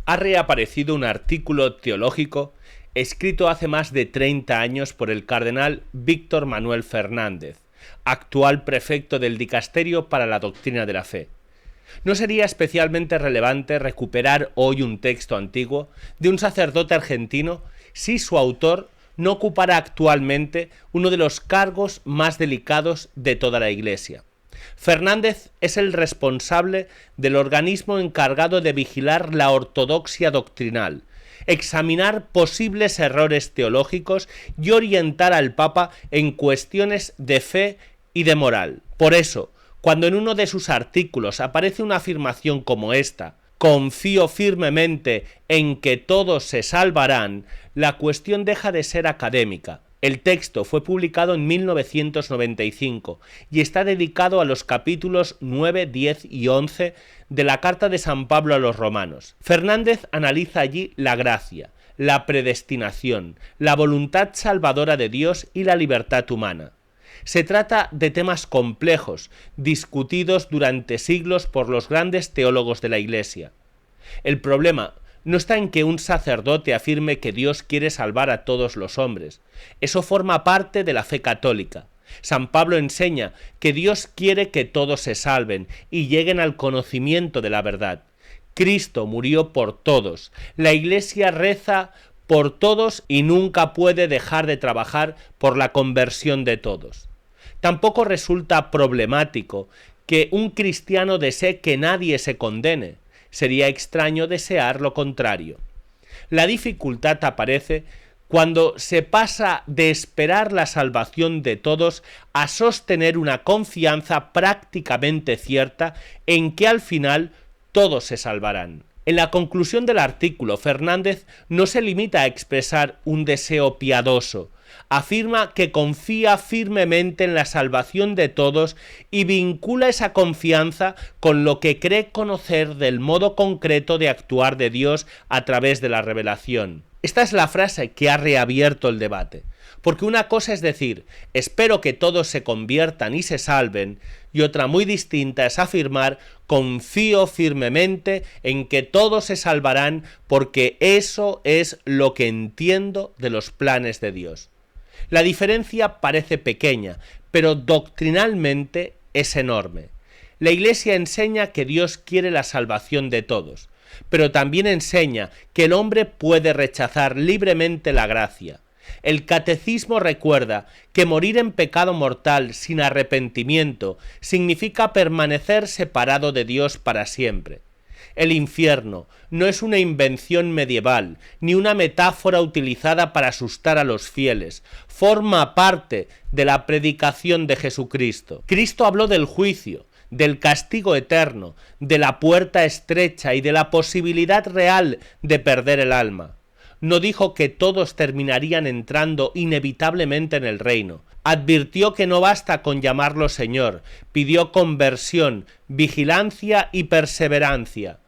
ha reaparecido un artículo teológico escrito hace más de 30 años por el cardenal Víctor Manuel Fernández, actual prefecto del Dicasterio para la Doctrina de la Fe. ¿No sería especialmente relevante recuperar hoy un texto antiguo de un sacerdote argentino si su autor no ocupara actualmente uno de los cargos más delicados de toda la Iglesia? Fernández es el responsable del organismo encargado de vigilar la ortodoxia doctrinal, examinar posibles errores teológicos y orientar al Papa en cuestiones de fe y de moral. Por eso, cuando en uno de sus artículos aparece una afirmación como esta: confío firmemente en que todos se salvarán, la cuestión deja de ser académica. El texto fue publicado en 1995 y está dedicado a los capítulos 9, 10 y 11 de la Carta de San Pablo a los Romanos. Fernández analiza allí la gracia, la predestinación, la voluntad salvadora de Dios y la libertad humana. Se trata de temas complejos, discutidos durante siglos por los grandes teólogos de la Iglesia. El problema no está en que un sacerdote afirme que Dios quiere salvar a todos los hombres. Eso forma parte de la fe católica. San Pablo enseña que Dios quiere que todos se salven y lleguen al conocimiento de la verdad. Cristo murió por todos. La Iglesia reza por todos y nunca puede dejar de trabajar por la conversión de todos. Tampoco resulta problemático que un cristiano desee que nadie se condene. Sería extraño desear lo contrario. La dificultad aparece cuando se pasa de esperar la salvación de todos a sostener una confianza prácticamente cierta en que al final todos se salvarán. En la conclusión del artículo, Fernández no se limita a expresar un deseo piadoso. Afirma que confía firmemente en la salvación de todos y vincula esa confianza con lo que cree conocer del modo concreto de actuar de Dios a través de la revelación. Esta es la frase que ha reabierto el debate, porque una cosa es decir, espero que todos se conviertan y se salven, y otra muy distinta es afirmar, confío firmemente en que todos se salvarán porque eso es lo que entiendo de los planes de Dios. La diferencia parece pequeña, pero doctrinalmente es enorme. La Iglesia enseña que Dios quiere la salvación de todos, pero también enseña que el hombre puede rechazar libremente la gracia. El catecismo recuerda que morir en pecado mortal sin arrepentimiento significa permanecer separado de Dios para siempre. El infierno no es una invención medieval, ni una metáfora utilizada para asustar a los fieles. Forma parte de la predicación de Jesucristo. Cristo habló del juicio, del castigo eterno, de la puerta estrecha y de la posibilidad real de perder el alma. No dijo que todos terminarían entrando inevitablemente en el reino. Advirtió que no basta con llamarlo Señor, pidió conversión, vigilancia y perseverancia.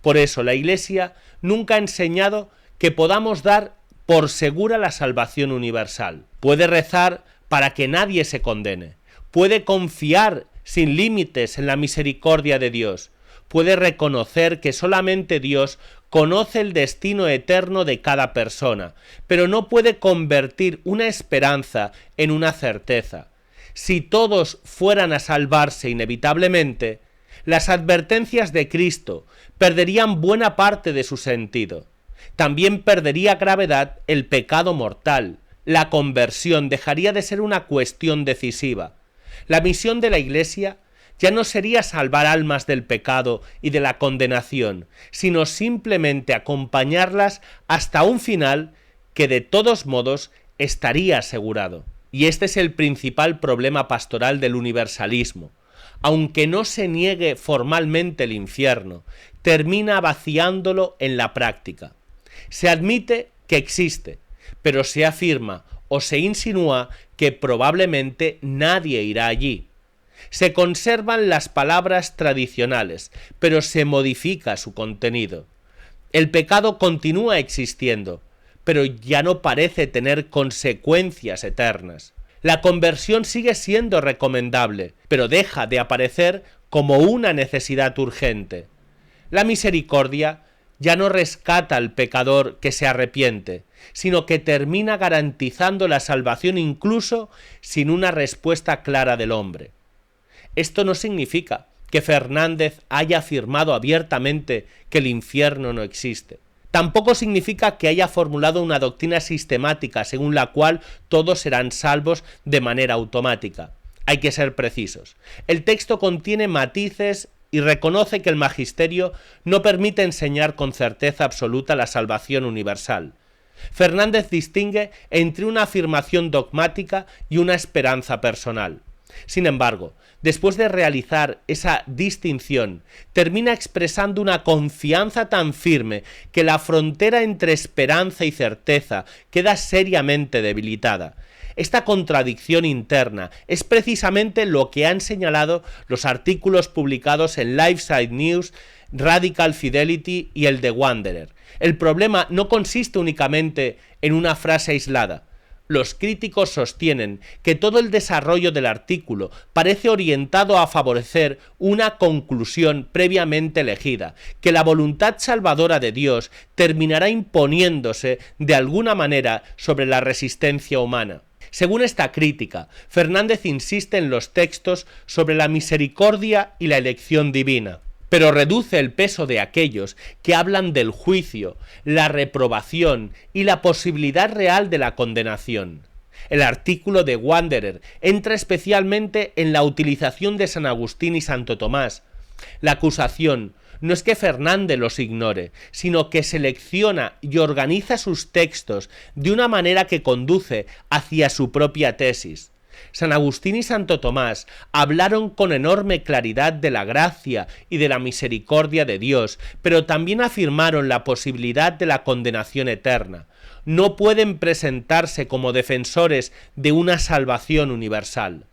Por eso la Iglesia nunca ha enseñado que podamos dar por segura la salvación universal. Puede rezar para que nadie se condene. Puede confiar sin límites en la misericordia de Dios. Puede reconocer que solamente Dios conoce el destino eterno de cada persona, pero no puede convertir una esperanza en una certeza. Si todos fueran a salvarse inevitablemente, las advertencias de Cristo perderían buena parte de su sentido. También perdería gravedad el pecado mortal. La conversión dejaría de ser una cuestión decisiva. La misión de la Iglesia ya no sería salvar almas del pecado y de la condenación, sino simplemente acompañarlas hasta un final que de todos modos estaría asegurado. Y este es el principal problema pastoral del universalismo. Aunque no se niegue formalmente el infierno, termina vaciándolo en la práctica. Se admite que existe, pero se afirma o se insinúa que probablemente nadie irá allí. Se conservan las palabras tradicionales, pero se modifica su contenido. El pecado continúa existiendo, pero ya no parece tener consecuencias eternas. La conversión sigue siendo recomendable, pero deja de aparecer como una necesidad urgente. La misericordia ya no rescata al pecador que se arrepiente, sino que termina garantizando la salvación incluso sin una respuesta clara del hombre. Esto no significa que Fernández haya afirmado abiertamente que el infierno no existe. Tampoco significa que haya formulado una doctrina sistemática según la cual todos serán salvos de manera automática. Hay que ser precisos. El texto contiene matices y reconoce que el magisterio no permite enseñar con certeza absoluta la salvación universal. Fernández distingue entre una afirmación dogmática y una esperanza personal. Sin embargo, después de realizar esa distinción, termina expresando una confianza tan firme que la frontera entre esperanza y certeza queda seriamente debilitada. Esta contradicción interna es precisamente lo que han señalado los artículos publicados en LifeSite News, Radical Fidelity y el The Wanderer. El problema no consiste únicamente en una frase aislada. Los críticos sostienen que todo el desarrollo del artículo parece orientado a favorecer una conclusión previamente elegida, que la voluntad salvadora de Dios terminará imponiéndose de alguna manera sobre la resistencia humana. Según esta crítica, Fernández insiste en los textos sobre la misericordia y la elección divina, pero reduce el peso de aquellos que hablan del juicio, la reprobación y la posibilidad real de la condenación. El artículo de Wanderer entra especialmente en la utilización de San Agustín y Santo Tomás. La acusación no es que Fernández los ignore, sino que selecciona y organiza sus textos de una manera que conduce hacia su propia tesis. San Agustín y Santo Tomás hablaron con enorme claridad de la gracia y de la misericordia de Dios, pero también afirmaron la posibilidad de la condenación eterna. No pueden presentarse como defensores de una salvación universal.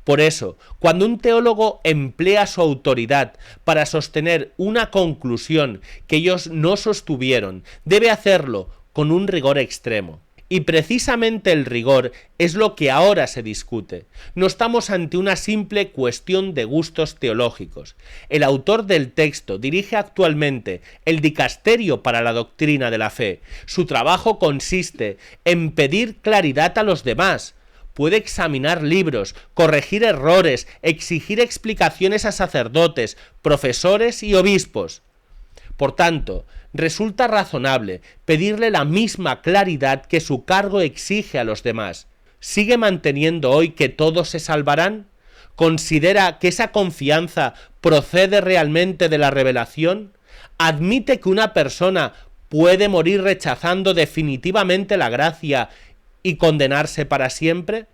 Por eso, cuando un teólogo emplea su autoridad para sostener una conclusión que ellos no sostuvieron, debe hacerlo con un rigor extremo. Y precisamente el rigor es lo que ahora se discute. No estamos ante una simple cuestión de gustos teológicos. El autor del texto dirige actualmente el Dicasterio para la Doctrina de la Fe. Su trabajo consiste en pedir claridad a los demás. Puede examinar libros, corregir errores, exigir explicaciones a sacerdotes, profesores y obispos. Por tanto, resulta razonable pedirle la misma claridad que su cargo exige a los demás. ¿Sigue manteniendo hoy que todos se salvarán? ¿Considera que esa confianza procede realmente de la revelación? ¿Admite que una persona puede morir rechazando definitivamente la gracia y condenarse para siempre?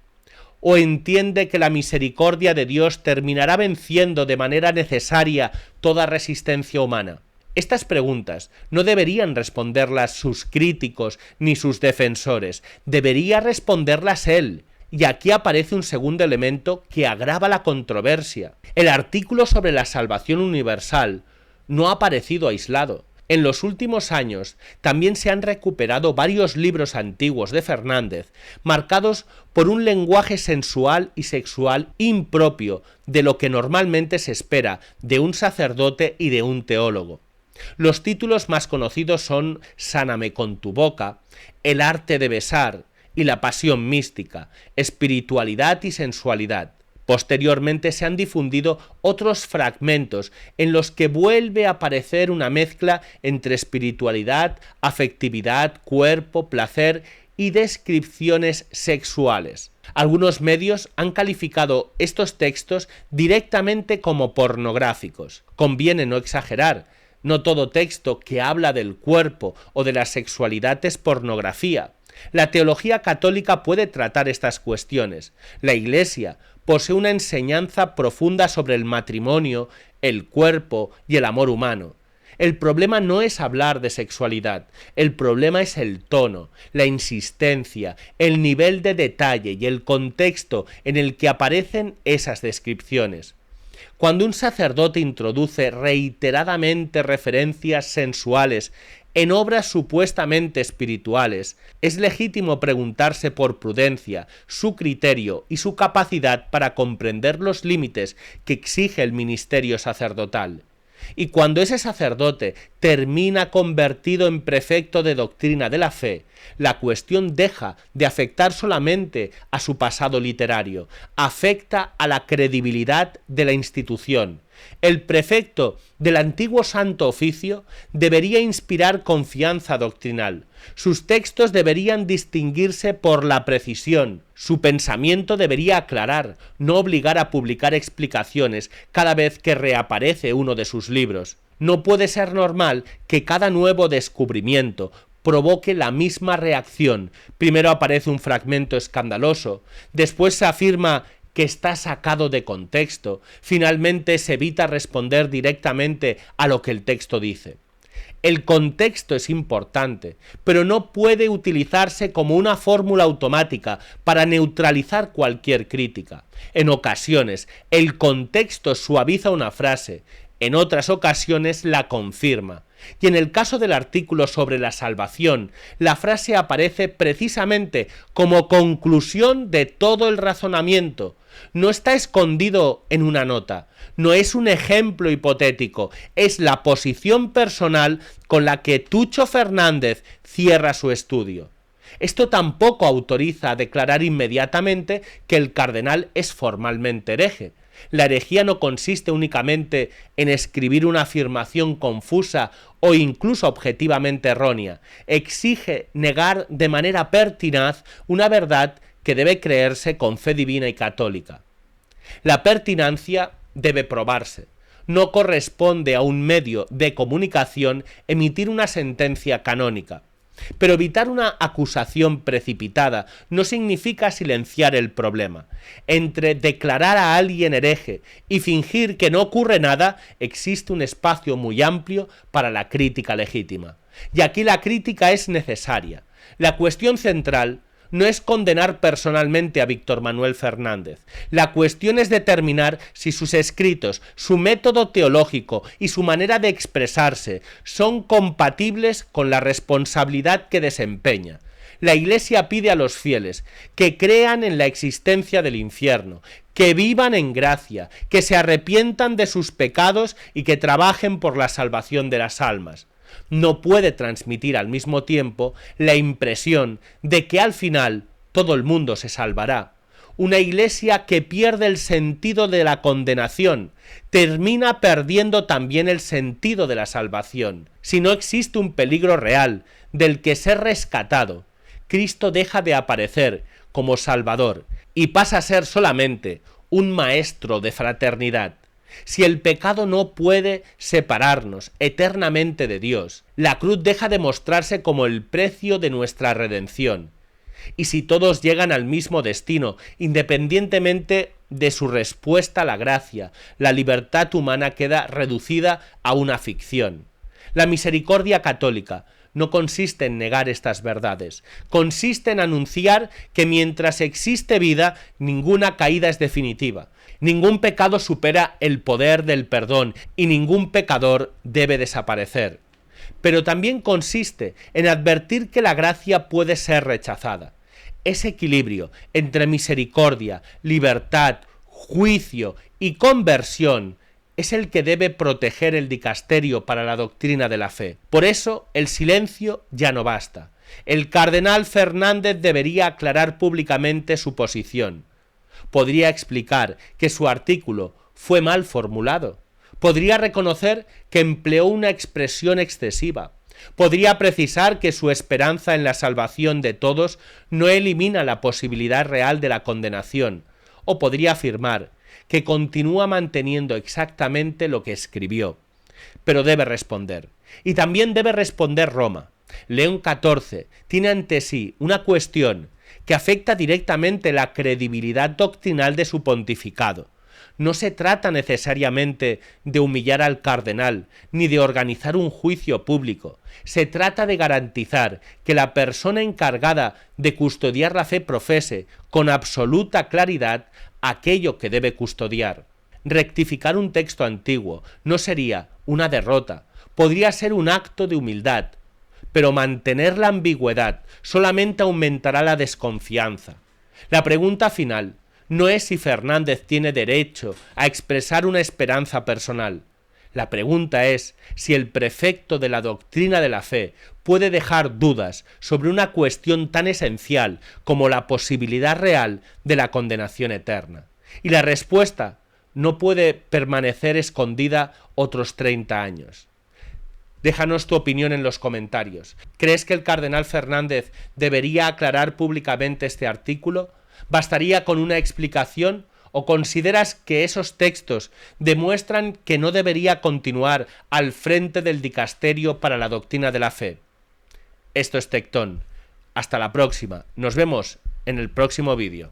¿O entiende que la misericordia de Dios terminará venciendo de manera necesaria toda resistencia humana? Estas preguntas no deberían responderlas sus críticos ni sus defensores, debería responderlas él. Y aquí aparece un segundo elemento que agrava la controversia. El artículo sobre la salvación universal no ha aparecido aislado. En los últimos años también se han recuperado varios libros antiguos de Fernández, marcados por un lenguaje sensual y sexual impropio de lo que normalmente se espera de un sacerdote y de un teólogo. Los títulos más conocidos son Sáname con tu boca, El arte de besar y La pasión mística, Espiritualidad y sensualidad. Posteriormente se han difundido otros fragmentos en los que vuelve a aparecer una mezcla entre espiritualidad, afectividad, cuerpo, placer y descripciones sexuales. Algunos medios han calificado estos textos directamente como pornográficos. Conviene no exagerar. No todo texto que habla del cuerpo o de la sexualidad es pornografía. La teología católica puede tratar estas cuestiones. La Iglesia posee una enseñanza profunda sobre el matrimonio, el cuerpo y el amor humano. El problema no es hablar de sexualidad, el problema es el tono, la insistencia, el nivel de detalle y el contexto en el que aparecen esas descripciones. Cuando un sacerdote introduce reiteradamente referencias sensuales en obras supuestamente espirituales, es legítimo preguntarse por prudencia, su criterio y su capacidad para comprender los límites que exige el ministerio sacerdotal. Y cuando ese sacerdote termina convertido en prefecto de doctrina de la fe, la cuestión deja de afectar solamente a su pasado literario, afecta a la credibilidad de la institución. El prefecto del antiguo Santo Oficio debería inspirar confianza doctrinal. Sus textos deberían distinguirse por la precisión. Su pensamiento debería aclarar, no obligar a publicar explicaciones cada vez que reaparece uno de sus libros. No puede ser normal que cada nuevo descubrimiento provoque la misma reacción. Primero aparece un fragmento escandaloso, después se afirma que está sacado de contexto, finalmente se evita responder directamente a lo que el texto dice. El contexto es importante, pero no puede utilizarse como una fórmula automática para neutralizar cualquier crítica. En ocasiones, el contexto suaviza una frase, en otras ocasiones la confirma. Y en el caso del artículo sobre la salvación, la frase aparece precisamente como conclusión de todo el razonamiento. No está escondido en una nota, no es un ejemplo hipotético, es la posición personal con la que Tucho Fernández cierra su estudio. Esto tampoco autoriza a declarar inmediatamente que el cardenal es formalmente hereje. La herejía no consiste únicamente en escribir una afirmación confusa o incluso objetivamente errónea. Exige negar de manera pertinaz una verdad que debe creerse con fe divina y católica. La pertinacia debe probarse. No corresponde a un medio de comunicación emitir una sentencia canónica. Pero evitar una acusación precipitada no significa silenciar el problema. Entre declarar a alguien hereje y fingir que no ocurre nada, existe un espacio muy amplio para la crítica legítima. Y aquí la crítica es necesaria. La cuestión central no es condenar personalmente a Víctor Manuel Fernández. La cuestión es determinar si sus escritos, su método teológico y su manera de expresarse son compatibles con la responsabilidad que desempeña. La Iglesia pide a los fieles que crean en la existencia del infierno, que vivan en gracia, que se arrepientan de sus pecados y que trabajen por la salvación de las almas. No puede transmitir al mismo tiempo la impresión de que al final todo el mundo se salvará. Una iglesia que pierde el sentido de la condenación termina perdiendo también el sentido de la salvación. Si no existe un peligro real del que ser rescatado, Cristo deja de aparecer como Salvador y pasa a ser solamente un maestro de fraternidad. Si el pecado no puede separarnos eternamente de Dios, la cruz deja de mostrarse como el precio de nuestra redención. Y si todos llegan al mismo destino, independientemente de su respuesta a la gracia, la libertad humana queda reducida a una ficción. La misericordia católica no consiste en negar estas verdades, consiste en anunciar que mientras existe vida, ninguna caída es definitiva. Ningún pecado supera el poder del perdón y ningún pecador debe desaparecer. Pero también consiste en advertir que la gracia puede ser rechazada. Ese equilibrio entre misericordia, libertad, juicio y conversión es el que debe proteger el dicasterio para la doctrina de la fe. Por eso el silencio ya no basta. El cardenal Fernández debería aclarar públicamente su posición. Podría explicar que su artículo fue mal formulado. Podría reconocer que empleó una expresión excesiva. Podría precisar que su esperanza en la salvación de todos no elimina la posibilidad real de la condenación. O podría afirmar que continúa manteniendo exactamente lo que escribió. Pero debe responder. Y también debe responder Roma. León XIV tiene ante sí una cuestión que afecta directamente la credibilidad doctrinal de su pontificado. No se trata necesariamente de humillar al cardenal, ni de organizar un juicio público. Se trata de garantizar que la persona encargada de custodiar la fe profese con absoluta claridad aquello que debe custodiar. Rectificar un texto antiguo no sería una derrota, podría ser un acto de humildad, pero mantener la ambigüedad solamente aumentará la desconfianza. La pregunta final no es si Fernández tiene derecho a expresar una esperanza personal. La pregunta es si el prefecto de la doctrina de la fe puede dejar dudas sobre una cuestión tan esencial como la posibilidad real de la condenación eterna. Y la respuesta no puede permanecer escondida otros 30 años. Déjanos tu opinión en los comentarios. ¿Crees que el cardenal Fernández debería aclarar públicamente este artículo? ¿Bastaría con una explicación? ¿O consideras que esos textos demuestran que no debería continuar al frente del dicasterio para la doctrina de la fe? Esto es Tectón. Hasta la próxima. Nos vemos en el próximo vídeo.